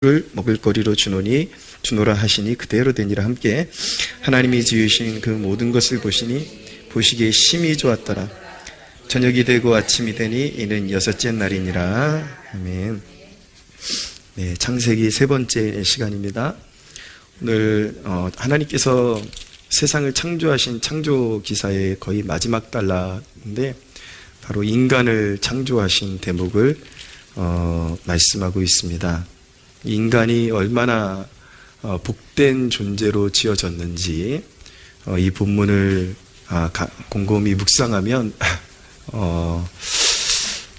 를 먹을거리로 주노라 하시니 그대로 되니라. 함께 하나님이 지으신 그 모든 것을 보시기에 심히 좋았더라. 저녁이 되고 아침이 되니 이는 여섯째 날이니라. 아멘. 네, 창세기 세 번째 시간입니다. 오늘 하나님께서 세상을 창조하신 창조 기사의 거의 마지막 단락인데 바로 인간을 창조하신 대목을 말씀하고 있습니다. 인간이 얼마나 복된 존재로 지어졌는지 이 본문을 곰곰이 묵상하면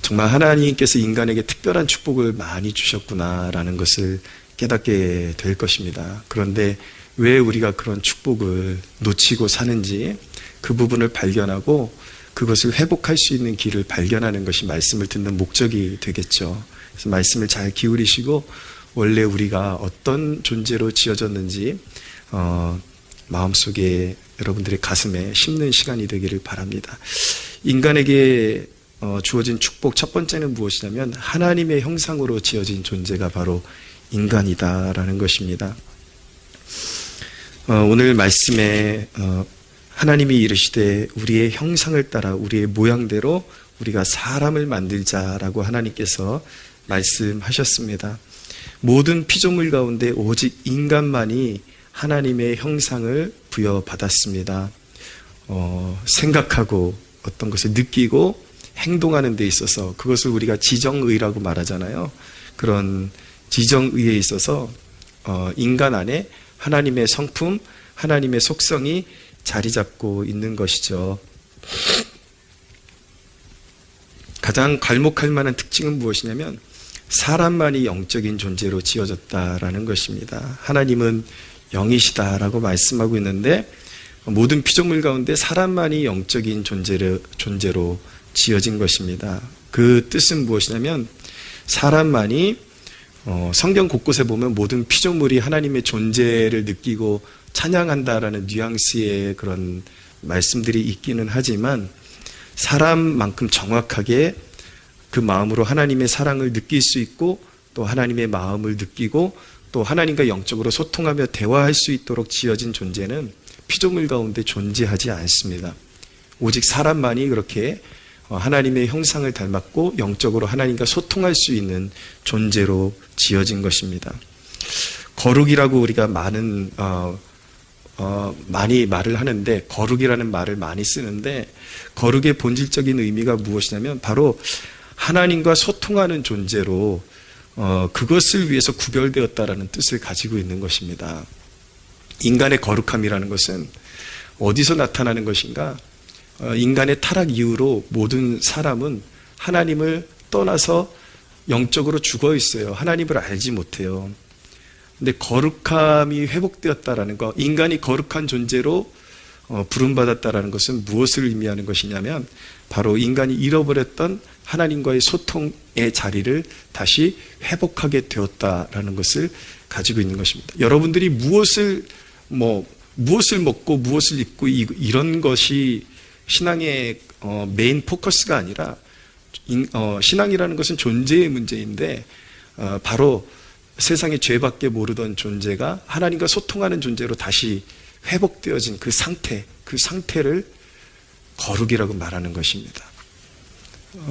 정말 하나님께서 인간에게 특별한 축복을 많이 주셨구나라는 것을 깨닫게 될 것입니다. 그런데 왜 우리가 그런 축복을 놓치고 사는지 그 부분을 발견하고 그것을 회복할 수 있는 길을 발견하는 것이 말씀을 듣는 목적이 되겠죠. 그래서 말씀을 잘 기울이시고 원래 우리가 어떤 존재로 지어졌는지 마음속에 여러분들의 가슴에 심는 시간이 되기를 바랍니다. 인간에게 주어진 축복 첫 번째는 무엇이냐면 하나님의 형상으로 지어진 존재가 바로 인간이다라는 것입니다. 오늘 말씀에 하나님이 이르시되 우리의 형상을 따라 우리의 모양대로 우리가 사람을 만들자라고 하나님께서 말씀하셨습니다. 모든 피조물 가운데 오직 인간만이 하나님의 형상을 부여받았습니다. 생각하고 어떤 것을 느끼고 행동하는 데 있어서 그것을 우리가 지정의라고 말하잖아요. 그런 지정의에 있어서 인간 안에 하나님의 성품, 하나님의 속성이 자리 잡고 있는 것이죠. 가장 괄목할 만한 특징은 무엇이냐면 사람만이 영적인 존재로 지어졌다라는 것입니다. 하나님은 영이시다라고 말씀하고 있는데 모든 피조물 가운데 사람만이 영적인 존재로 지어진 것입니다. 그 뜻은 무엇이냐면 사람만이 성경 곳곳에 보면 모든 피조물이 하나님의 존재를 느끼고 찬양한다라는 뉘앙스의 그런 말씀들이 있기는 하지만 사람만큼 정확하게 그 마음으로 하나님의 사랑을 느낄 수 있고 또 하나님의 마음을 느끼고 또 하나님과 영적으로 소통하며 대화할 수 있도록 지어진 존재는 피조물 가운데 존재하지 않습니다. 오직 사람만이 그렇게 하나님의 형상을 닮았고 영적으로 하나님과 소통할 수 있는 존재로 지어진 것입니다. 거룩이라고 우리가 많이 말을 하는데 거룩이라는 말을 많이 쓰는데 거룩의 본질적인 의미가 무엇이냐면 바로 하나님과 소통하는 존재로 그것을 위해서 구별되었다라는 뜻을 가지고 있는 것입니다. 인간의 거룩함이라는 것은 어디서 나타나는 것인가? 인간의 타락 이후로 모든 사람은 하나님을 떠나서 영적으로 죽어 있어요. 하나님을 알지 못해요. 근데 거룩함이 회복되었다라는 것, 인간이 거룩한 존재로 부름받았다라는 것은 무엇을 의미하는 것이냐면 바로 인간이 잃어버렸던 하나님과의 소통의 자리를 다시 회복하게 되었다라는 것을 가지고 있는 것입니다. 여러분들이 무엇을 먹고 무엇을 입고 이런 것이 신앙의 메인 포커스가 아니라 신앙이라는 것은 존재의 문제인데 바로 세상에 죄밖에 모르던 존재가 하나님과 소통하는 존재로 다시 회복되어진 그 상태를 거룩이라고 말하는 것입니다.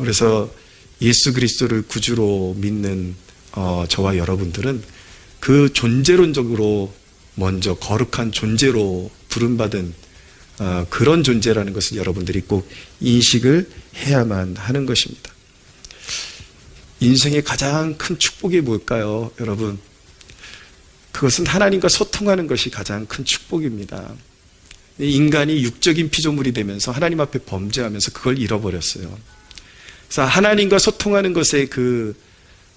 그래서 예수 그리스도를 구주로 믿는 저와 여러분들은 그 존재론적으로 먼저 거룩한 존재로 부름받은 그런 존재라는 것을 여러분들이 꼭 인식을 해야만 하는 것입니다. 인생의 가장 큰 축복이 뭘까요, 여러분? 그것은 하나님과 소통하는 것이 가장 큰 축복입니다. 인간이 육적인 피조물이 되면서 하나님 앞에 범죄하면서 그걸 잃어버렸어요. 그래서 하나님과 소통하는 것의 그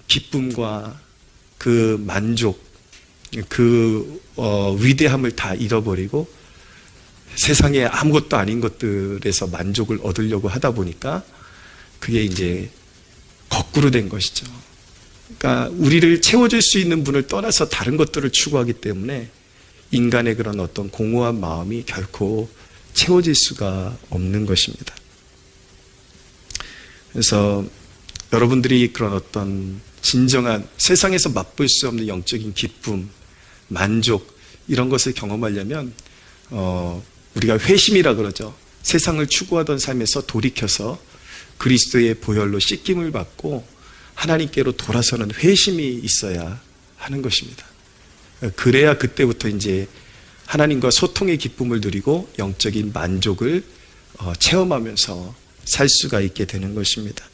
기쁨과 그 만족, 그 위대함을 다 잃어버리고 세상에 아무것도 아닌 것들에서 만족을 얻으려고 하다 보니까 그게 이제 거꾸로 된 것이죠. 그러니까 우리를 채워줄 수 있는 분을 떠나서 다른 것들을 추구하기 때문에 인간의 그런 어떤 공허한 마음이 결코 채워질 수가 없는 것입니다. 그래서 여러분들이 그런 어떤 진정한 세상에서 맛볼 수 없는 영적인 기쁨, 만족 이런 것을 경험하려면 우리가 회심이라 그러죠. 세상을 추구하던 삶에서 돌이켜서 그리스도의 보혈로 씻김을 받고 하나님께로 돌아서는 회심이 있어야 하는 것입니다. 그래야 그때부터 이제 하나님과 소통의 기쁨을 누리고 영적인 만족을 체험하면서 살 수가 있게 되는 것입니다.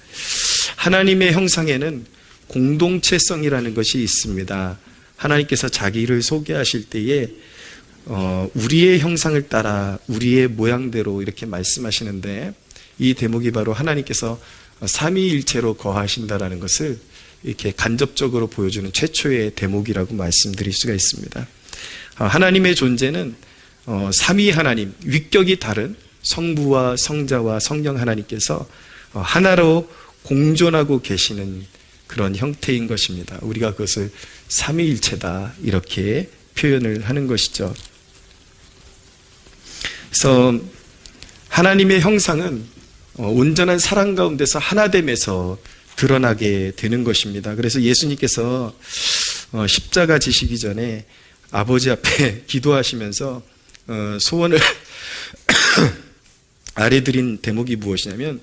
하나님의 형상에는 공동체성이라는 것이 있습니다. 하나님께서 자기를 소개하실 때에 우리의 형상을 따라 우리의 모양대로 이렇게 말씀하시는데, 이 대목이 바로 하나님께서 삼위일체로 거하신다라는 것을 이렇게 간접적으로 보여주는 최초의 대목이라고 말씀드릴 수가 있습니다. 하나님의 존재는 삼위 하나님, 위격이 다른 성부와 성자와 성령 하나님께서 하나로 공존하고 계시는 그런 형태인 것입니다. 우리가 그것을 삼위일체다 이렇게 표현을 하는 것이죠. 그래서 하나님의 형상은 온전한 사랑 가운데서 하나됨에서 드러나게 되는 것입니다. 그래서 예수님께서 십자가 지시기 전에 아버지 앞에 기도하시면서 소원을 아뢰드린 대목이 무엇이냐면,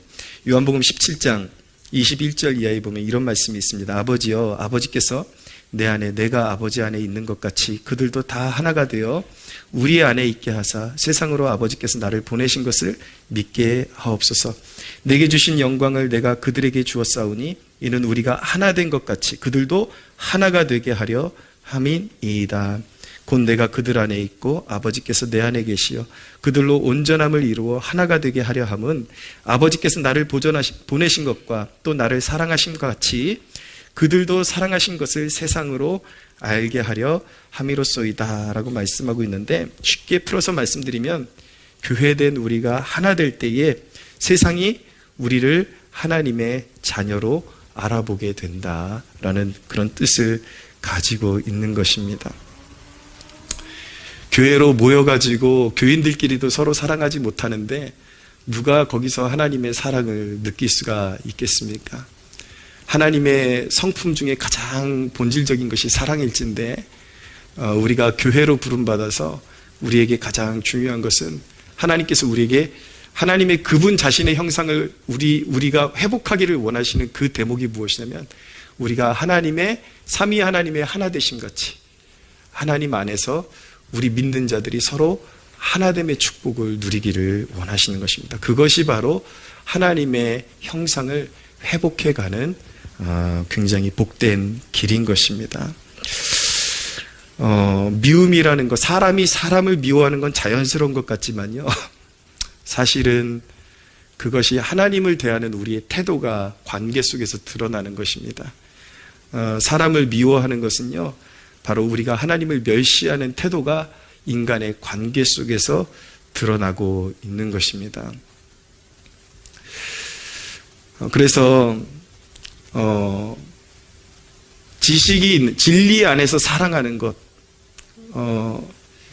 요한복음 17장 21절 이하에 보면 이런 말씀이 있습니다. 아버지여, 아버지께서 내 안에 내가 아버지 안에 있는 것 같이 그들도 다 하나가 되어 우리 안에 있게 하사 세상으로 아버지께서 나를 보내신 것을 믿게 하옵소서. 내게 주신 영광을 내가 그들에게 주었사오니 이는 우리가 하나 된 것 같이 그들도 하나가 되게 하려 함이니이다. 곧 내가 그들 안에 있고 아버지께서 내 안에 계시어 그들로 온전함을 이루어 하나가 되게 하려 함은 아버지께서 나를 보내신 것과 또 나를 사랑하신 것 같이 그들도 사랑하신 것을 세상으로 알게 하려 함이로소이다 라고 말씀하고 있는데, 쉽게 풀어서 말씀드리면 교회된 우리가 하나 될 때에 세상이 우리를 하나님의 자녀로 알아보게 된다라는 그런 뜻을 가지고 있는 것입니다. 교회로 모여가지고 교인들끼리도 서로 사랑하지 못하는데 누가 거기서 하나님의 사랑을 느낄 수가 있겠습니까? 하나님의 성품 중에 가장 본질적인 것이 사랑일진데, 우리가 교회로 부름받아서 우리에게 가장 중요한 것은 하나님께서 우리에게 하나님의 그분 자신의 형상을 우리가 회복하기를 원하시는 그 대목이 무엇이냐면, 우리가 하나님의 삼위 하나님의 하나 되심 같이 하나님 안에서 우리 믿는 자들이 서로 하나됨의 축복을 누리기를 원하시는 것입니다. 그것이 바로 하나님의 형상을 회복해가는 굉장히 복된 길인 것입니다. 미움이라는 것, 사람이 사람을 미워하는 건 자연스러운 것 같지만요, 사실은 그것이 하나님을 대하는 우리의 태도가 관계 속에서 드러나는 것입니다. 사람을 미워하는 것은요, 바로 우리가 하나님을 멸시하는 태도가 인간의 관계 속에서 드러나고 있는 것입니다. 그래서 진리 안에서 사랑하는 것,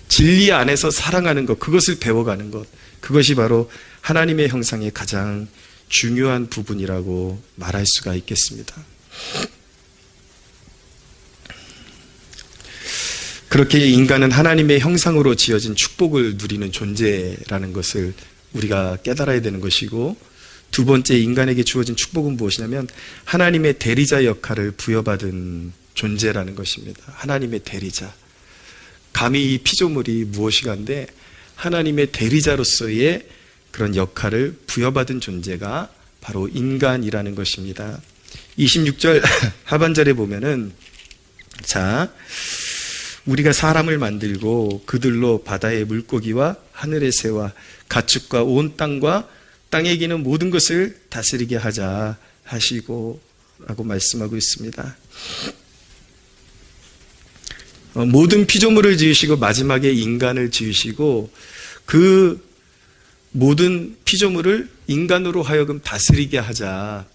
진리 안에서 사랑하는 것, 그것을 배워가는 것, 그것이 바로 하나님의 형상의 가장 중요한 부분이라고 말할 수가 있겠습니다. 그렇게 인간은 하나님의 형상으로 지어진 축복을 누리는 존재라는 것을 우리가 깨달아야 되는 것이고, 두 번째, 인간에게 주어진 축복은 무엇이냐면 하나님의 대리자 역할을 부여받은 존재라는 것입니다. 하나님의 대리자. 감히 이 피조물이 무엇이간데 하나님의 대리자로서의 그런 역할을 부여받은 존재가 바로 인간이라는 것입니다. 26절 하반절에 보면은, 자, 우리가 사람을 만들고 그들로 바다의 물고기와 하늘의 새와 가축과 온 땅과 땅에 기는 모든 것을 다스리게 하자 하시고 라고 말씀하고 있습니다. 모든 피조물을 지으시고 마지막에 인간을 지으시고 그 모든 피조물을 인간으로 하여금 다스리게 하자,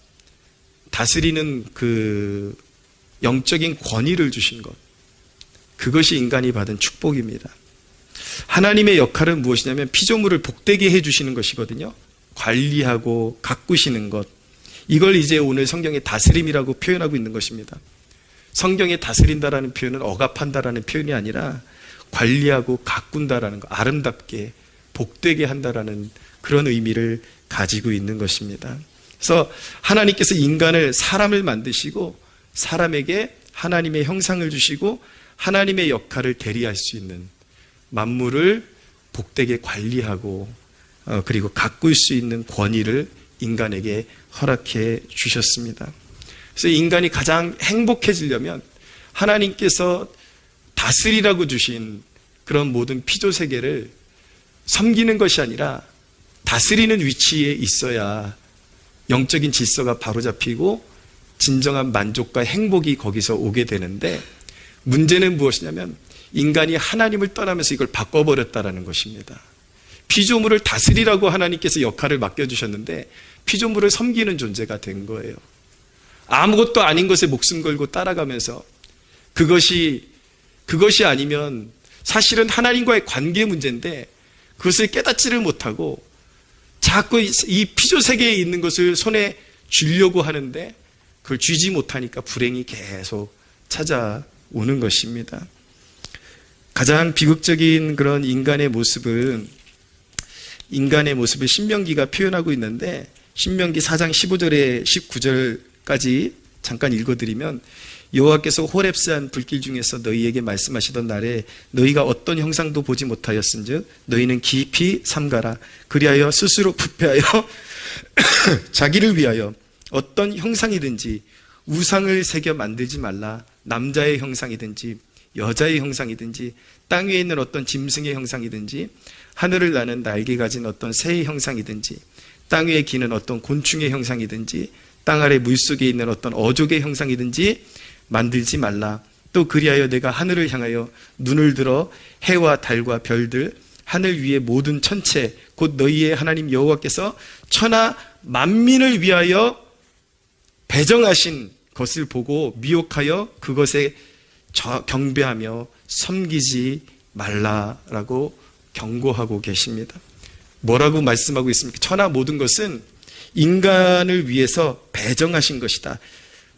다스리는 그 영적인 권위를 주신 것, 그것이 인간이 받은 축복입니다. 하나님의 역할은 무엇이냐면 피조물을 복되게 해주시는 것이거든요. 관리하고 가꾸시는 것, 이걸 이제 오늘 성경의 다스림이라고 표현하고 있는 것입니다. 성경에 다스린다라는 표현은 억압한다라는 표현이 아니라 관리하고 가꾼다라는 거, 아름답게 복되게 한다라는 그런 의미를 가지고 있는 것입니다. 그래서 하나님께서 인간을, 사람을 만드시고 사람에게 하나님의 형상을 주시고 하나님의 역할을 대리할 수 있는, 만물을 복되게 관리하고 그리고 가꿀 수 있는 권위를 인간에게 허락해 주셨습니다. 그래서 인간이 가장 행복해지려면 하나님께서 다스리라고 주신 그런 모든 피조세계를 섬기는 것이 아니라 다스리는 위치에 있어야 영적인 질서가 바로잡히고 진정한 만족과 행복이 거기서 오게 되는데, 문제는 무엇이냐면 인간이 하나님을 떠나면서 이걸 바꿔버렸다는 것입니다. 피조물을 다스리라고 하나님께서 역할을 맡겨주셨는데 피조물을 섬기는 존재가 된 거예요. 아무것도 아닌 것에 목숨 걸고 따라가면서 그것이 아니면 사실은 하나님과의 관계 문제인데 그것을 깨닫지를 못하고 자꾸 이 피조 세계에 있는 것을 손에 쥐려고 하는데 그걸 쥐지 못하니까 불행이 계속 찾아오는 것입니다. 가장 비극적인 그런 인간의 모습을 신명기가 표현하고 있는데, 신명기 4장 15절에 19절까지 잠깐 읽어드리면, 여호와께서 호렙산 불길 중에서 너희에게 말씀하시던 날에 너희가 어떤 형상도 보지 못하였은즉 너희는 깊이 삼가라. 그리하여 스스로 부패하여 자기를 위하여 어떤 형상이든지 우상을 새겨 만들지 말라. 남자의 형상이든지 여자의 형상이든지 땅 위에 있는 어떤 짐승의 형상이든지 하늘을 나는 날개 가진 어떤 새의 형상이든지 땅 위에 기는 어떤 곤충의 형상이든지 땅 아래 물속에 있는 어떤 어족의 형상이든지 만들지 말라. 또 그리하여 내가 하늘을 향하여 눈을 들어 해와 달과 별들, 하늘 위의 모든 천체, 곧 너희의 하나님 여호와께서 천하 만민을 위하여 배정하신 것을 보고 미혹하여 그것에 경배하며 섬기지 말라라고 경고하고 계십니다. 뭐라고 말씀하고 있습니까? 천하 모든 것은 인간을 위해서 배정하신 것이다.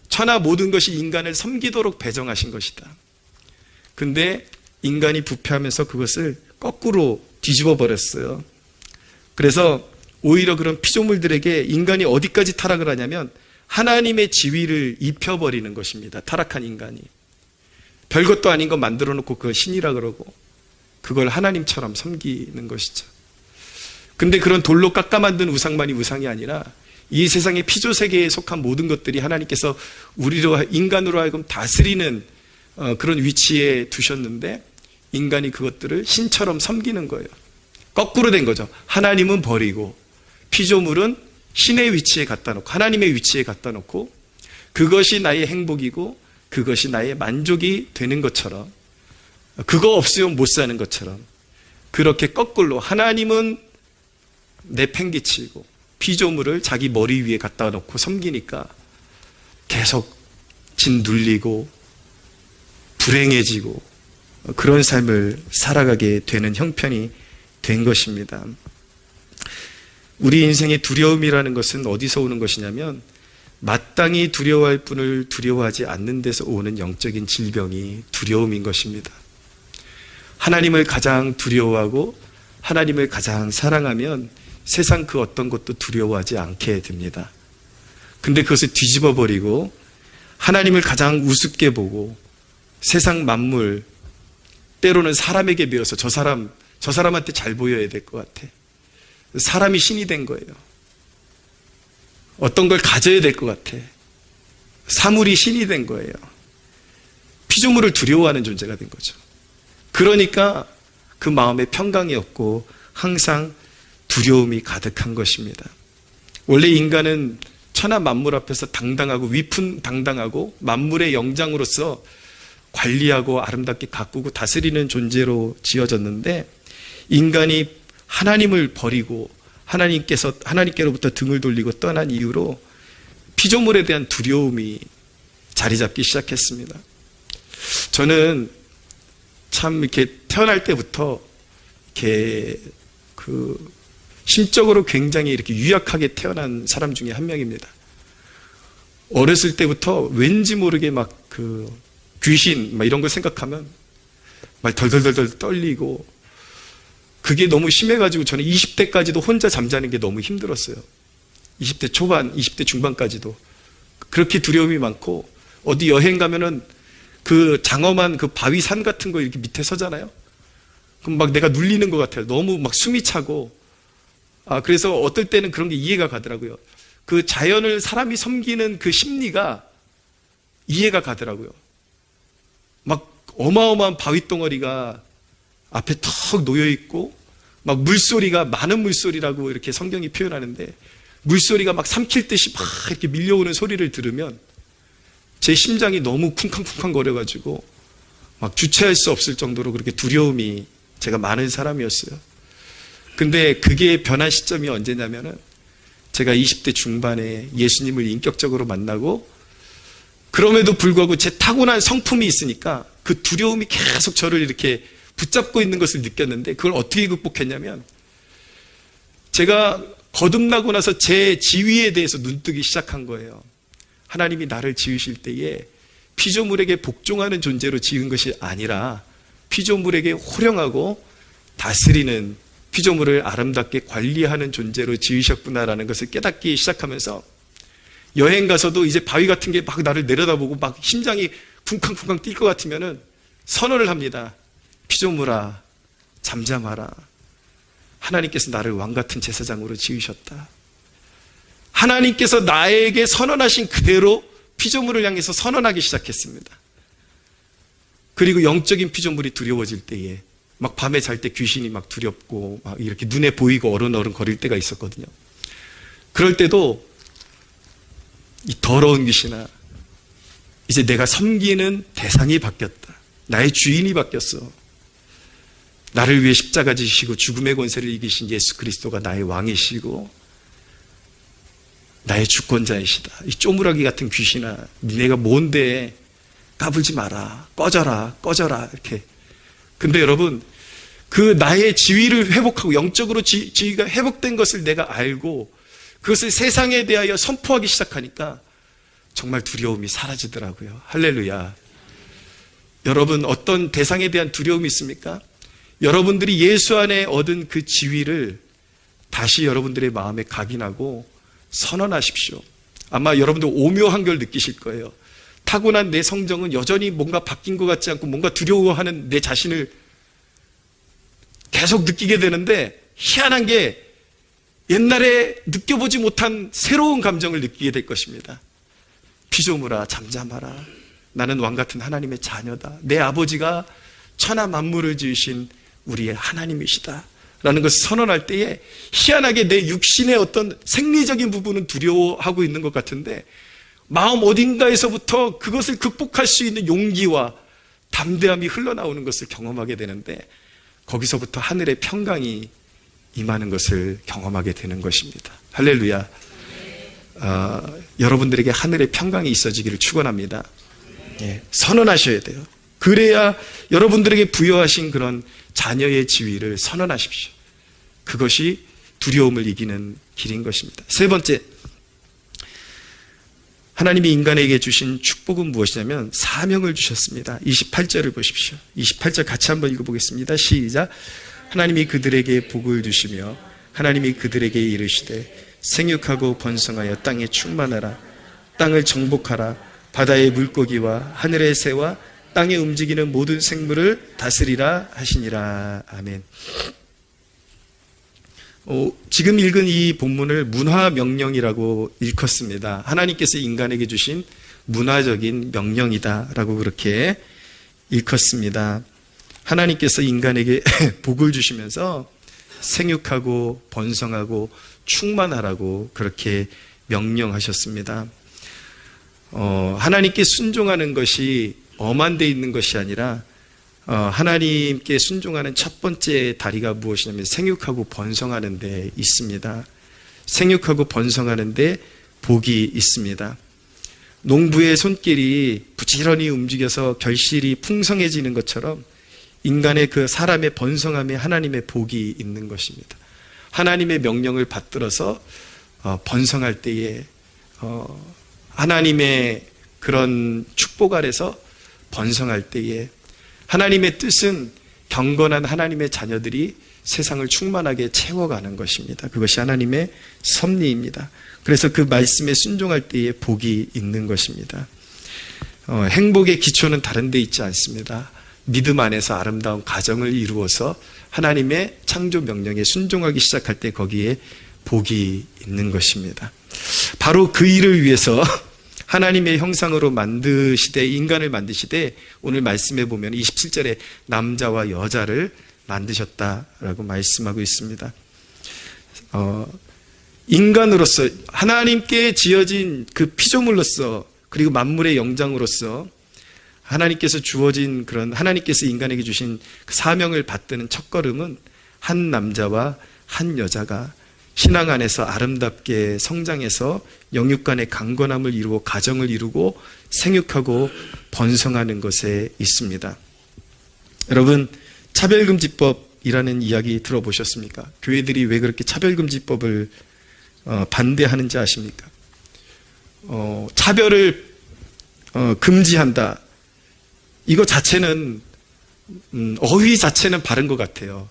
천하 모든 것이 인간을 섬기도록 배정하신 것이다. 근데 인간이 부패하면서 그것을 거꾸로 뒤집어 버렸어요. 그래서 오히려 그런 피조물들에게 인간이 어디까지 타락을 하냐면 하나님의 지위를 입혀버리는 것입니다. 타락한 인간이. 별것도 아닌 거 만들어 놓고 그걸 신이라 그러고 그걸 하나님처럼 섬기는 것이죠. 근데 그런 돌로 깎아 만든 우상만이 우상이 아니라 이 세상의 피조세계에 속한 모든 것들이 하나님께서 우리로, 인간으로 하여금 다스리는 그런 위치에 두셨는데 인간이 그것들을 신처럼 섬기는 거예요. 거꾸로 된 거죠. 하나님은 버리고 피조물은 신의 위치에 갖다 놓고 하나님의 위치에 갖다 놓고 그것이 나의 행복이고 그것이 나의 만족이 되는 것처럼, 그거 없으면 못 사는 것처럼 그렇게 거꾸로 하나님은 내팽개치고 피조물을 자기 머리 위에 갖다 놓고 섬기니까 계속 짓눌리고 불행해지고 그런 삶을 살아가게 되는 형편이 된 것입니다. 우리 인생의 두려움이라는 것은 어디서 오는 것이냐면 마땅히 두려워할 분을 두려워하지 않는 데서 오는 영적인 질병이 두려움인 것입니다. 하나님을 가장 두려워하고 하나님을 가장 사랑하면 세상 그 어떤 것도 두려워하지 않게 됩니다. 근데 그것을 뒤집어 버리고 하나님을 가장 우습게 보고 세상 만물, 때로는 사람에게 배워서 저 사람한테 잘 보여야 될 것 같아. 사람이 신이 된 거예요. 어떤 걸 가져야 될 것 같아. 사물이 신이 된 거예요. 피조물을 두려워하는 존재가 된 거죠. 그러니까 그 마음에 평강이 없고 항상 두려움이 가득한 것입니다. 원래 인간은 천하 만물 앞에서 당당하고 위풍당당하고 만물의 영장으로서 관리하고 아름답게 가꾸고 다스리는 존재로 지어졌는데 인간이 하나님을 버리고 하나님께로부터 등을 돌리고 떠난 이후로 피조물에 대한 두려움이 자리 잡기 시작했습니다. 저는 참 이렇게 태어날 때부터 이렇게 심적으로 굉장히 이렇게 유약하게 태어난 사람 중에 한 명입니다. 어렸을 때부터 왠지 모르게 막 그 귀신 막 이런 걸 생각하면 막 덜덜덜덜 떨리고, 그게 너무 심해가지고 저는 20대까지도 혼자 잠자는 게 너무 힘들었어요. 20대 초반, 20대 중반까지도 그렇게 두려움이 많고, 어디 여행 가면은 그 장엄한 그 바위산 같은 거 이렇게 밑에 서잖아요. 그럼 막 내가 눌리는 것 같아요. 너무 막 숨이 차고. 그래서 어떨 때는 그런 게 이해가 가더라고요. 그 자연을 사람이 섬기는 그 심리가 이해가 가더라고요. 막 어마어마한 바위 덩어리가 앞에 턱 놓여 있고, 막 물소리가, 많은 물소리라고 이렇게 성경이 표현하는데, 물소리가 막 삼킬 듯이 막 이렇게 밀려오는 소리를 들으면 제 심장이 너무 쿵쾅쿵쾅 거려가지고 막 주체할 수 없을 정도로 그렇게 두려움이 제가 많은 사람이었어요. 근데 그게 변한 시점이 언제냐면은 제가 20대 중반에 예수님을 인격적으로 만나고, 그럼에도 불구하고 제 타고난 성품이 있으니까 그 두려움이 계속 저를 이렇게 붙잡고 있는 것을 느꼈는데, 그걸 어떻게 극복했냐면, 제가 거듭나고 나서 제 지위에 대해서 눈뜨기 시작한 거예요. 하나님이 나를 지으실 때에 피조물에게 복종하는 존재로 지은 것이 아니라 피조물에게 호령하고 다스리는, 피조물을 아름답게 관리하는 존재로 지으셨구나라는 것을 깨닫기 시작하면서, 여행 가서도 이제 바위 같은 게 막 나를 내려다보고 막 심장이 쿵쾅쿵쾅 뛸 것 같으면은 선언을 합니다. 피조물아, 잠잠하라. 하나님께서 나를 왕 같은 제사장으로 지으셨다. 하나님께서 나에게 선언하신 그대로 피조물을 향해서 선언하기 시작했습니다. 그리고 영적인 피조물이 두려워질 때에, 막 밤에 잘 때 귀신이 막 두렵고 막 이렇게 눈에 보이고 어른어른 거릴 때가 있었거든요. 그럴 때도 이 더러운 귀신아, 이제 내가 섬기는 대상이 바뀌었다. 나의 주인이 바뀌었어. 나를 위해 십자가 지시고 죽음의 권세를 이기신 예수 그리스도가 나의 왕이시고 나의 주권자이시다. 이 쪼무라기 같은 귀신아, 내가 뭔데, 까불지 마라, 꺼져라, 꺼져라, 이렇게. 근데 여러분, 그 나의 지위를 회복하고 영적으로 지위가 회복된 것을 내가 알고 그것을 세상에 대하여 선포하기 시작하니까 정말 두려움이 사라지더라고요. 할렐루야. 여러분, 어떤 대상에 대한 두려움이 있습니까? 여러분들이 예수 안에 얻은 그 지위를 다시 여러분들의 마음에 각인하고 선언하십시오. 아마 여러분들 오묘한 걸 느끼실 거예요. 타고난 내 성정은 여전히 뭔가 바뀐 것 같지 않고 뭔가 두려워하는 내 자신을 계속 느끼게 되는데, 희한한 게 옛날에 느껴보지 못한 새로운 감정을 느끼게 될 것입니다. 피조물아, 잠잠하라. 나는 왕같은 하나님의 자녀다. 내 아버지가 천하 만물을 지으신 우리의 하나님이시다 라는 것을 선언할 때에, 희한하게 내 육신의 어떤 생리적인 부분은 두려워하고 있는 것 같은데, 마음 어딘가에서부터 그것을 극복할 수 있는 용기와 담대함이 흘러나오는 것을 경험하게 되는데, 거기서부터 하늘의 평강이 임하는 것을 경험하게 되는 것입니다. 할렐루야. 여러분들에게 하늘의 평강이 있어지기를 축원합니다. 선언하셔야 돼요. 그래야 여러분들에게 부여하신 그런 자녀의 지위를 선언하십시오. 그것이 두려움을 이기는 길인 것입니다. 세 번째, 하나님이 인간에게 주신 축복은 무엇이냐면 사명을 주셨습니다. 28절을 보십시오. 28절 같이 한번 읽어보겠습니다. 시작. 하나님이 그들에게 복을 주시며 하나님이 그들에게 이르시되 생육하고 번성하여 땅에 충만하라. 땅을 정복하라. 바다의 물고기와 하늘의 새와 땅에 움직이는 모든 생물을 다스리라 하시니라. 아멘. 지금 읽은 이 본문을 문화명령이라고 일컫습니다. 하나님께서 인간에게 주신 문화적인 명령이다라고 그렇게 일컫습니다. 하나님께서 인간에게 복을 주시면서 생육하고 번성하고 충만하라고 그렇게 명령하셨습니다. 하나님께 순종하는 것이 엄한 데 있는 것이 아니라 하나님께 순종하는 첫 번째 다리가 무엇이냐면 생육하고 번성하는 데 있습니다. 생육하고 번성하는 데 복이 있습니다. 농부의 손길이 부지런히 움직여서 결실이 풍성해지는 것처럼 인간의 그 사람의 번성함에 하나님의 복이 있는 것입니다. 하나님의 명령을 받들어서 번성할 때에 하나님의 그런 축복 아래서 번성할 때에 하나님의 뜻은 경건한 하나님의 자녀들이 세상을 충만하게 채워가는 것입니다. 그것이 하나님의 섭리입니다. 그래서 그 말씀에 순종할 때에 복이 있는 것입니다. 행복의 기초는 다른 데 있지 않습니다. 믿음 안에서 아름다운 가정을 이루어서 하나님의 창조 명령에 순종하기 시작할 때 거기에 복이 있는 것입니다. 바로 그 일을 위해서 하나님의 형상으로 만드시되 인간을 만드시되 오늘 말씀해 보면 27절에 남자와 여자를 만드셨다라고 말씀하고 있습니다. 인간으로서 하나님께 지어진 그 피조물로서 그리고 만물의 영장으로서 하나님께서 주어진 그런 하나님께서 인간에게 주신 그 사명을 받드는 첫걸음은 한 남자와 한 여자가 신앙 안에서 아름답게 성장해서 영육 간의 강건함을 이루고 가정을 이루고 생육하고 번성하는 것에 있습니다. 여러분, 차별금지법이라는 이야기 들어보셨습니까? 교회들이 왜 그렇게 차별금지법을 반대하는지 아십니까? 차별을 금지한다. 이거 자체는 어휘 자체는 바른 것 같아요.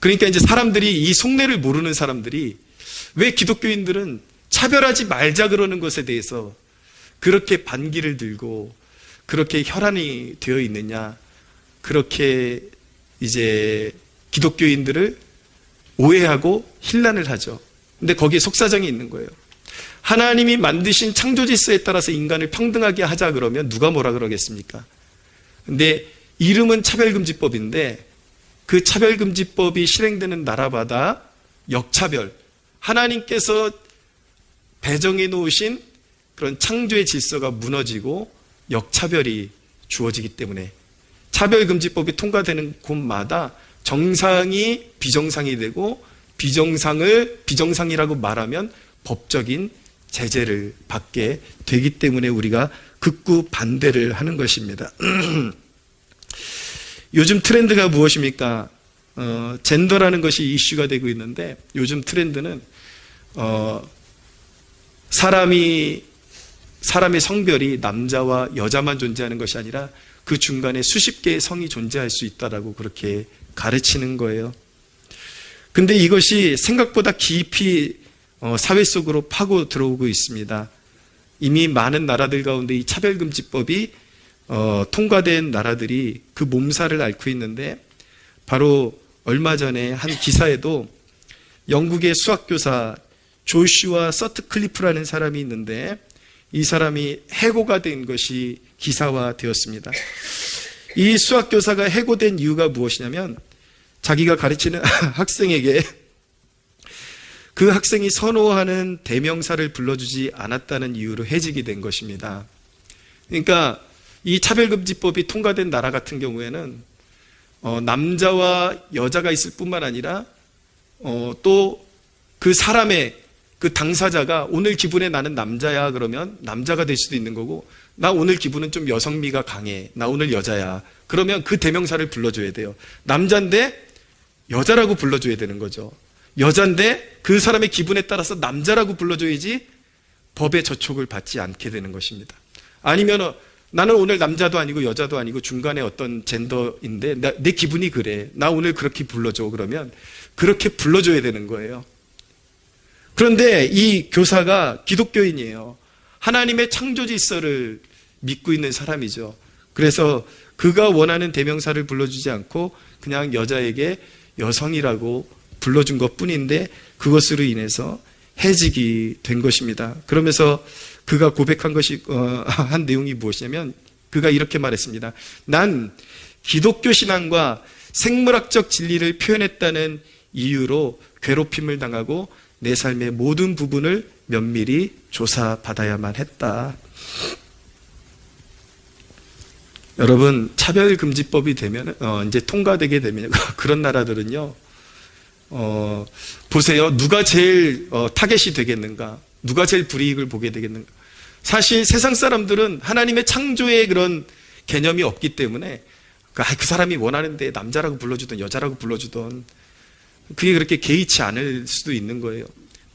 그러니까 이제 사람들이 이 속내를 모르는 사람들이 왜 기독교인들은 차별하지 말자 그러는 것에 대해서 그렇게 반기를 들고 그렇게 혈안이 되어 있느냐, 그렇게 이제 기독교인들을 오해하고 힐난을 하죠. 근데 거기에 속사정이 있는 거예요. 하나님이 만드신 창조 질서에 따라서 인간을 평등하게 하자 그러면 누가 뭐라 그러겠습니까? 근데 이름은 차별금지법인데 그 차별금지법이 실행되는 나라마다 역차별, 하나님께서 배정해 놓으신 그런 창조의 질서가 무너지고 역차별이 주어지기 때문에 차별금지법이 통과되는 곳마다 정상이 비정상이 되고 비정상을 비정상이라고 말하면 법적인 제재를 받게 되기 때문에 우리가 극구 반대를 하는 것입니다. 요즘 트렌드가 무엇입니까? 젠더라는 것이 이슈가 되고 있는데 요즘 트렌드는 사람의 성별이 남자와 여자만 존재하는 것이 아니라 그 중간에 수십 개의 성이 존재할 수 있다라고 그렇게 가르치는 거예요. 근데 이것이 생각보다 깊이 사회 속으로 파고 들어오고 있습니다. 이미 많은 나라들 가운데 이 차별금지법이 통과된 나라들이 그 몸살을 앓고 있는데 바로 얼마 전에 한 기사에도 영국의 수학교사 조슈아 서트클리프라는 사람이 있는데 이 사람이 해고가 된 것이 기사화되었습니다. 이 수학교사가 해고된 이유가 무엇이냐면 자기가 가르치는 학생에게 그 학생이 선호하는 대명사를 불러주지 않았다는 이유로 해직이 된 것입니다. 그러니까 이 차별금지법이 통과된 나라 같은 경우에는 남자와 여자가 있을 뿐만 아니라 또 그 사람의 그 당사자가 오늘 기분에 나는 남자야 그러면 남자가 될 수도 있는 거고, 나 오늘 기분은 좀 여성미가 강해, 나 오늘 여자야 그러면 그 대명사를 불러줘야 돼요. 남자인데 여자라고 불러줘야 되는 거죠. 여자인데 그 사람의 기분에 따라서 남자라고 불러줘야지 법의 저촉을 받지 않게 되는 것입니다. 아니면 나는 오늘 남자도 아니고 여자도 아니고 중간에 어떤 젠더인데 내 기분이 그래, 나 오늘 그렇게 불러줘 그러면 그렇게 불러줘야 되는 거예요. 그런데 이 교사가 기독교인이에요. 하나님의 창조 질서를 믿고 있는 사람이죠. 그래서 그가 원하는 대명사를 불러주지 않고 그냥 여자에게 여성이라고 불러준 것 뿐인데 그것으로 인해서 해직이 된 것입니다. 그러면서 그가 고백한 것이 한 내용이 무엇이냐면 그가 이렇게 말했습니다. 난 기독교 신앙과 생물학적 진리를 표현했다는 이유로 괴롭힘을 당하고 내 삶의 모든 부분을 면밀히 조사받아야만 했다. 여러분, 차별금지법이 되면 이제 통과되게 되면 그런 나라들은요, 보세요. 누가 제일 타겟이 되겠는가? 누가 제일 불이익을 보게 되겠는가? 사실 세상 사람들은 하나님의 창조의 그런 개념이 없기 때문에 그 사람이 원하는데 남자라고 불러주던 여자라고 불러주던 그게 그렇게 개의치 않을 수도 있는 거예요.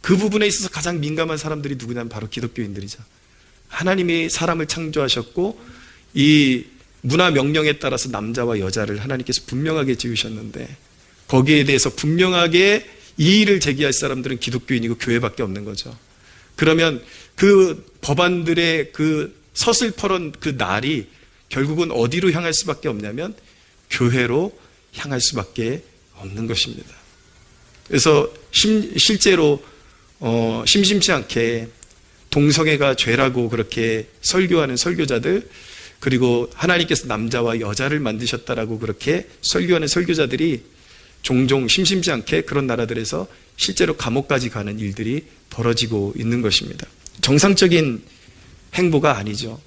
그 부분에 있어서 가장 민감한 사람들이 누구냐면 바로 기독교인들이죠. 하나님이 사람을 창조하셨고 이 문화 명령에 따라서 남자와 여자를 하나님께서 분명하게 지으셨는데 거기에 대해서 분명하게 이의를 제기할 사람들은 기독교인이고 교회밖에 없는 거죠. 그러면 그 법안들의 그 서슬퍼런 그 날이 결국은 어디로 향할 수밖에 없냐면 교회로 향할 수밖에 없는 것입니다. 그래서 실제로 심심치 않게 동성애가 죄라고 그렇게 설교하는 설교자들, 그리고 하나님께서 남자와 여자를 만드셨다라고 그렇게 설교하는 설교자들이 종종 심심치 않게 그런 나라들에서 실제로 감옥까지 가는 일들이 벌어지고 있는 것입니다. 정상적인 행보가 아니죠.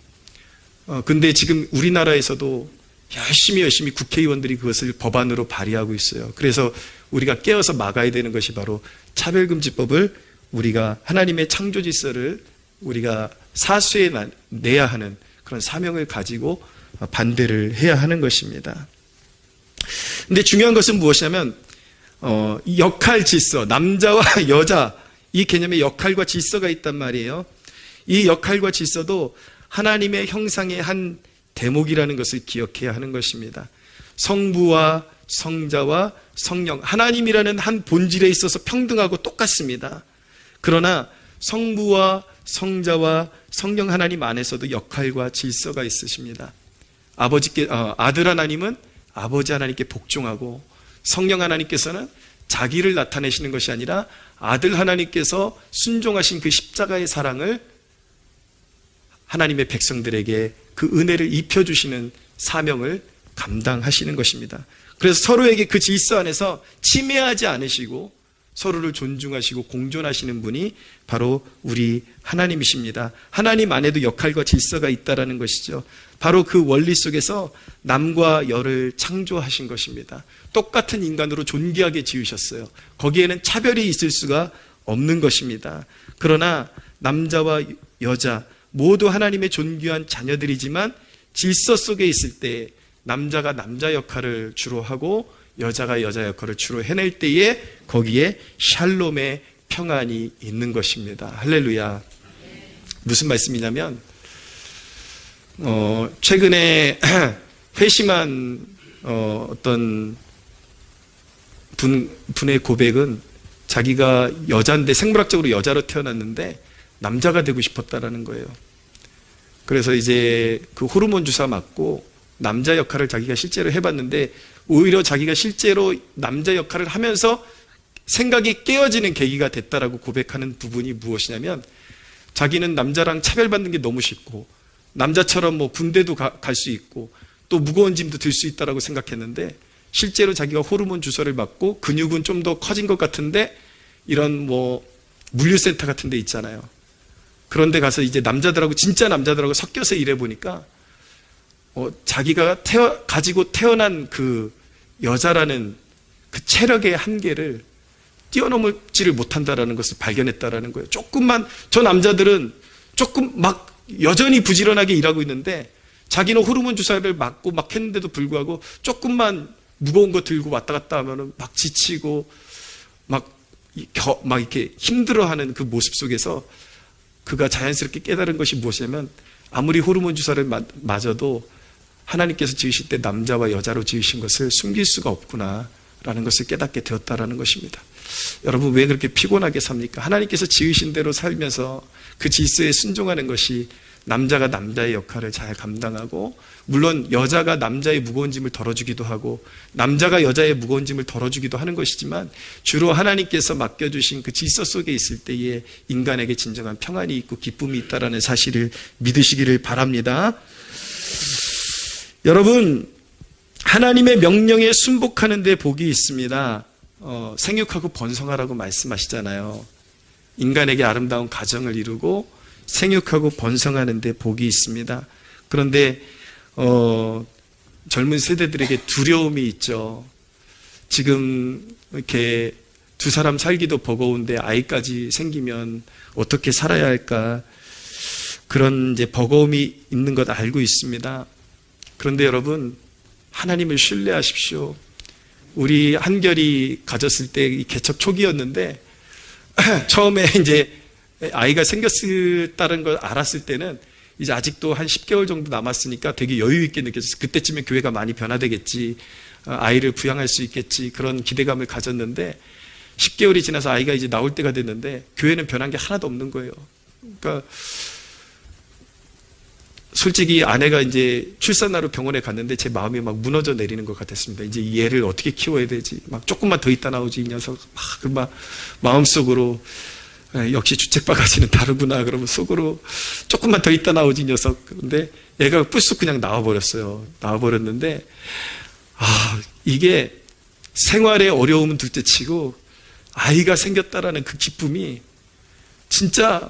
근데 지금 우리나라에서도 열심히 국회의원들이 그것을 법안으로 발의하고 있어요. 그래서 우리가 깨어서 막아야 되는 것이 바로 차별금지법을 우리가 하나님의 창조 질서를 우리가 사수해 내야 하는 그런 사명을 가지고 반대를 해야 하는 것입니다. 근데 중요한 것은 무엇이냐면 역할 질서, 남자와 여자 이 개념의 역할과 질서가 있단 말이에요. 이 역할과 질서도 하나님의 형상의 한 대목이라는 것을 기억해야 하는 것입니다. 성부와 성자와 성령, 하나님이라는 한 본질에 있어서 평등하고 똑같습니다. 그러나 성부와 성자와 성령 하나님 안에서도 역할과 질서가 있으십니다. 아들 하나님은 아버지 하나님께 복종하고, 성령 하나님께서는 자기를 나타내시는 것이 아니라 아들 하나님께서 순종하신 그 십자가의 사랑을 하나님의 백성들에게 그 은혜를 입혀주시는 사명을 감당하시는 것입니다. 그래서 서로에게 그 질서 안에서 침해하지 않으시고 서로를 존중하시고 공존하시는 분이 바로 우리 하나님이십니다. 하나님 안에도 역할과 질서가 있다는 것이죠. 바로 그 원리 속에서 남과 여를 창조하신 것입니다. 똑같은 인간으로 존귀하게 지으셨어요. 거기에는 차별이 있을 수가 없는 것입니다. 그러나 남자와 여자 모두 하나님의 존귀한 자녀들이지만 질서 속에 있을 때 남자가 남자 역할을 주로 하고 여자가 여자 역할을 주로 해낼 때에 거기에 샬롬의 평안이 있는 것입니다. 할렐루야. 무슨 말씀이냐면 최근에 회심한 어떤 분의 고백은 자기가 여자인데, 생물학적으로 여자로 태어났는데 남자가 되고 싶었다라는 거예요. 그래서 이제 그 호르몬 주사 맞고 남자 역할을 자기가 실제로 해봤는데 오히려 자기가 실제로 남자 역할을 하면서 생각이 깨어지는 계기가 됐다라고 고백하는 부분이 무엇이냐면, 자기는 남자랑 차별받는 게 너무 싫고 남자처럼 뭐 군대도 갈 수 있고 또 무거운 짐도 들 수 있다라고 생각했는데, 실제로 자기가 호르몬 주사를 맞고 근육은 좀 더 커진 것 같은데 이런 뭐 물류센터 같은 데 있잖아요. 그런데 가서 이제 남자들하고, 진짜 남자들하고 섞여서 일해 보니까 자기가 가지고 태어난 그 여자라는 그 체력의 한계를 뛰어넘지를 못한다라는 것을 발견했다라는 거예요. 조금만, 저 남자들은 조금 막 여전히 부지런하게 일하고 있는데 자기는 호르몬 주사를 맞고 막 했는데도 불구하고 조금만 무거운 거 들고 왔다 갔다 하면은 막 지치고 막 이렇게 힘들어하는 그 모습 속에서 그가 자연스럽게 깨달은 것이 무엇이냐면, 아무리 호르몬 주사를 맞아도 하나님께서 지으실 때 남자와 여자로 지으신 것을 숨길 수가 없구나라는 것을 깨닫게 되었다라는 것입니다. 여러분, 왜 그렇게 피곤하게 삽니까? 하나님께서 지으신 대로 살면서 그 질서에 순종하는 것이 남자가 남자의 역할을 잘 감당하고, 물론 여자가 남자의 무거운 짐을 덜어주기도 하고 남자가 여자의 무거운 짐을 덜어주기도 하는 것이지만, 주로 하나님께서 맡겨주신 그 질서 속에 있을 때에 인간에게 진정한 평안이 있고 기쁨이 있다는 사실을 믿으시기를 바랍니다. 여러분, 하나님의 명령에 순복하는 데 복이 있습니다. 생육하고 번성하라고 말씀하시잖아요. 인간에게 아름다운 가정을 이루고 생육하고 번성하는 데 복이 있습니다. 그런데 젊은 세대들에게 두려움이 있죠. 지금 이렇게 두 사람 살기도 버거운데 아이까지 생기면 어떻게 살아야 할까, 그런 이제 버거움이 있는 것 알고 있습니다. 그런데 여러분, 하나님을 신뢰하십시오. 우리 한결이 가졌을 때 개척 초기였는데 처음에 이제 아이가 생겼다는 걸 알았을 때는 이제 아직도 한 10개월 정도 남았으니까 되게 여유 있게 느껴졌어요. 그때쯤에 교회가 많이 변화되겠지, 아이를 부양할 수 있겠지, 그런 기대감을 가졌는데 10개월이 지나서 아이가 이제 나올 때가 됐는데 교회는 변한 게 하나도 없는 거예요. 그러니까 솔직히 아내가 이제 출산하러 병원에 갔는데 제 마음이 막 무너져 내리는 것 같았습니다. 이제 이 애를 어떻게 키워야 되지? 막 조금만 더 있다 나오지 이 녀석. 막 마음속으로 역시 주책바가지는 다르구나. 그러면 속으로 조금만 더 있다 나오지 이 녀석. 그런데 애가 불쑥 그냥 나와버렸어요. 나와버렸는데 이게 생활의 어려움은 둘째치고 아이가 생겼다라는 그 기쁨이 진짜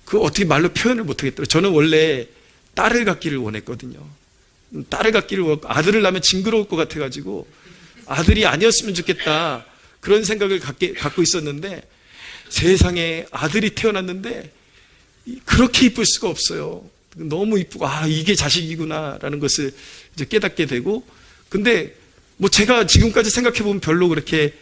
그 어떻게 말로 표현을 못하겠더라고요. 저는 원래 딸을 갖기를 원했거든요. 딸을 갖기를 원했고 아들을 낳으면 징그러울 것 같아가지고 아들이 아니었으면 좋겠다 그런 생각을 갖고 있었는데 세상에 아들이 태어났는데 그렇게 이쁠 수가 없어요. 너무 이쁘고 이게 자식이구나라는 것을 이제 깨닫게 되고, 근데 뭐 제가 지금까지 생각해보면 별로 그렇게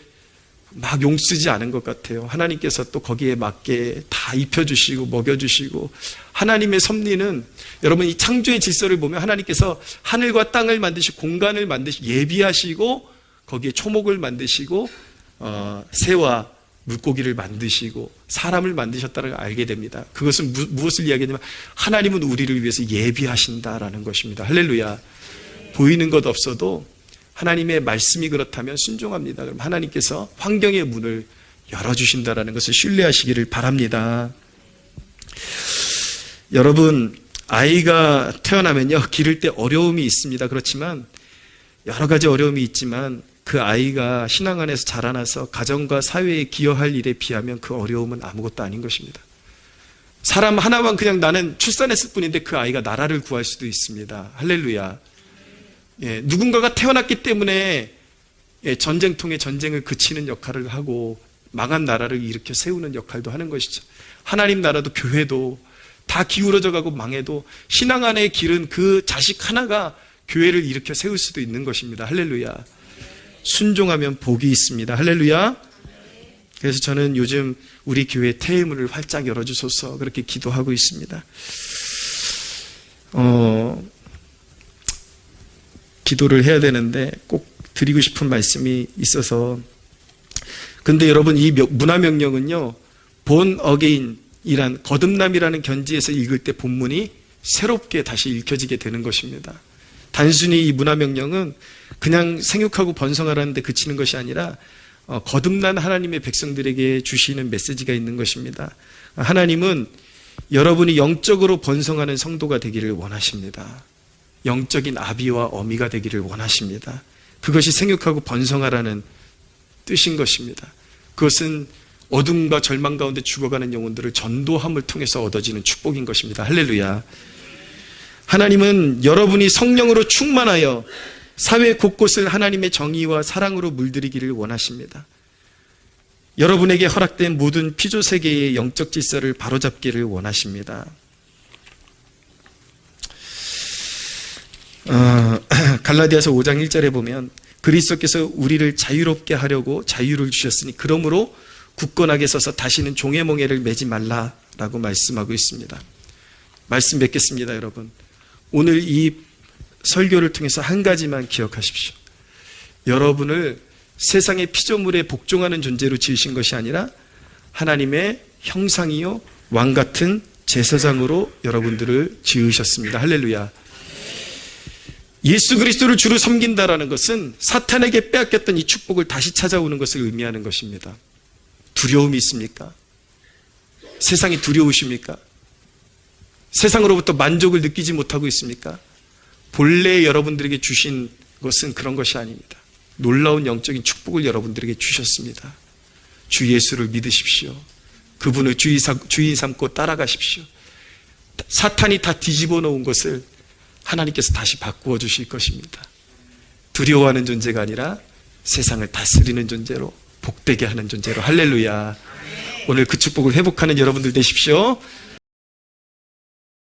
막 용쓰지 않은 것 같아요. 하나님께서 또 거기에 맞게 다 입혀주시고 먹여주시고, 하나님의 섭리는 여러분 이 창조의 질서를 보면 하나님께서 하늘과 땅을 만드시고 공간을 만드시고 예비하시고 거기에 초목을 만드시고 새와 물고기를 만드시고 사람을 만드셨다는 걸 알게 됩니다. 그것은 무엇을 이야기하냐면 하나님은 우리를 위해서 예비하신다라는 것입니다. 할렐루야. 보이는 것 없어도 하나님의 말씀이 그렇다면 순종합니다. 그럼 하나님께서 환경의 문을 열어주신다는 것을 신뢰하시기를 바랍니다. 여러분, 아이가 태어나면요, 기를 때 어려움이 있습니다. 그렇지만 여러 가지 어려움이 있지만 그 아이가 신앙 안에서 자라나서 가정과 사회에 기여할 일에 비하면 그 어려움은 아무것도 아닌 것입니다. 사람 하나만 그냥 나는 출산했을 뿐인데 그 아이가 나라를 구할 수도 있습니다. 할렐루야. 누군가가 태어났기 때문에 전쟁통에 전쟁을 그치는 역할을 하고 망한 나라를 일으켜 세우는 역할도 하는 것이죠. 하나님 나라도 교회도 다 기울어져 가고 망해도 신앙 안에 기른 그 자식 하나가 교회를 일으켜 세울 수도 있는 것입니다. 할렐루야. 순종하면 복이 있습니다. 할렐루야. 그래서 저는 요즘 우리 교회 태의문을 활짝 열어주소서 그렇게 기도하고 있습니다. 기도를 해야 되는데 꼭 드리고 싶은 말씀이 있어서, 근데 여러분 이 문화명령은요 본 어게인이란 거듭남이라는 견지에서 읽을 때 본문이 새롭게 다시 읽혀지게 되는 것입니다. 단순히 이 문화명령은 그냥 생육하고 번성하라는 데 그치는 것이 아니라 거듭난 하나님의 백성들에게 주시는 메시지가 있는 것입니다. 하나님은 여러분이 영적으로 번성하는 성도가 되기를 원하십니다. 영적인 아비와 어미가 되기를 원하십니다. 그것이 생육하고 번성하라는 뜻인 것입니다. 그것은 어둠과 절망 가운데 죽어가는 영혼들을 전도함을 통해서 얻어지는 축복인 것입니다. 할렐루야. 하나님은 여러분이 성령으로 충만하여 사회 곳곳을 하나님의 정의와 사랑으로 물들이기를 원하십니다. 여러분에게 허락된 모든 피조세계의 영적 질서를 바로잡기를 원하십니다. 갈라디아서 5장 1절에 보면 그리스도께서 우리를 자유롭게 하려고 자유를 주셨으니 그러므로 굳건하게 서서 다시는 종의 멍에를 매지 말라라고 말씀하고 있습니다. 말씀 맺겠습니다. 여러분, 오늘 이 설교를 통해서 한 가지만 기억하십시오. 여러분을 세상의 피조물에 복종하는 존재로 지으신 것이 아니라 하나님의 형상이요 왕 같은 제사장으로 여러분들을 지으셨습니다. 할렐루야. 예수 그리스도를 주로 섬긴다라는 것은 사탄에게 빼앗겼던 이 축복을 다시 찾아오는 것을 의미하는 것입니다. 두려움이 있습니까? 세상이 두려우십니까? 세상으로부터 만족을 느끼지 못하고 있습니까? 본래 여러분들에게 주신 것은 그런 것이 아닙니다. 놀라운 영적인 축복을 여러분들에게 주셨습니다. 주 예수를 믿으십시오. 그분을 주인 삼고 따라가십시오. 사탄이 다 뒤집어 놓은 것을 하나님께서 다시 바꾸어 주실 것입니다. 두려워하는 존재가 아니라 세상을 다스리는 존재로, 복되게 하는 존재로. 할렐루야. 오늘 그 축복을 회복하는 여러분들 되십시오.